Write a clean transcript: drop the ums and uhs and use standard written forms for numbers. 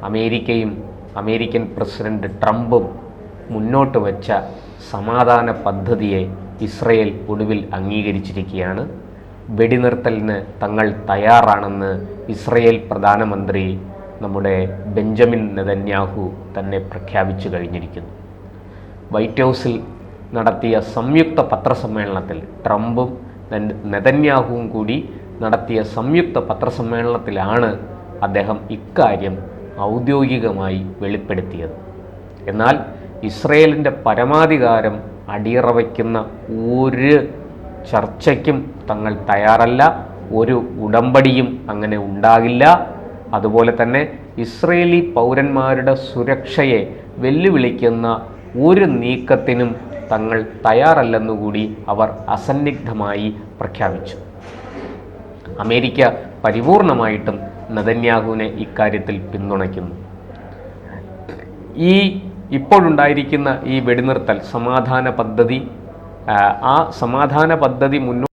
അമേരിക്കയും American president ട്രംപും മുന്നോട്ട് വച്ച സമാധാന പദ്ധതിയെ ഇസ്രയേൽ ഒടുവിൽ അംഗീകരിച്ചിരിക്കുകയാണ്. വെടിനിർത്തലിന് തങ്ങൾ തയ്യാറാണെന്ന് ഇസ്രയേൽ പ്രധാനമന്ത്രി നമ്മുടെ ബെഞ്ചമിൻ നെതന്യാഹു തന്നെ പ്രഖ്യാപിച്ചു കഴിഞ്ഞിരിക്കുന്നു. വൈറ്റ് ഹൗസിൽ നടത്തിയ സംയുക്ത പത്രസമ്മേളനത്തിൽ ട്രംപും നെതന്യാഹുവും കൂടി നടത്തിയ സംയുക്ത പത്രസമ്മേളനത്തിലാണ് അദ്ദേഹം ഇക്കാര്യം ഔദ്യോഗികമായി വെളിപ്പെടുത്തിയത്. എന്നാൽ ഇസ്രയേലിൻ്റെ പരമാധികാരം അടിയറവയ്ക്കുന്ന ഒരു ചർച്ചയ്ക്കും തങ്ങൾ തയ്യാറല്ല, ഒരു ഉടമ്പടിയും അങ്ങനെ ഉണ്ടാകില്ല. അതുപോലെ തന്നെ ഇസ്രയേലി പൗരന്മാരുടെ സുരക്ഷയെ വെല്ലുവിളിക്കുന്ന ഒരു നീക്കത്തിനും തങ്ങൾ തയ്യാറല്ലെന്നുകൂടി അവർ അസന്നിഗ്ധമായി പ്രഖ്യാപിച്ചു. അമേരിക്ക പരിപൂർണമായിട്ടും നെതന്യാഹുവിനെ ഇക്കാര്യത്തിൽ പിന്തുണയ്ക്കുന്നു. ഇപ്പോഴുണ്ടായിരിക്കുന്ന ഈ വെടിനിർത്തൽ സമാധാന പദ്ധതി, ആ സമാധാന പദ്ധതി മുന്നോട്ട്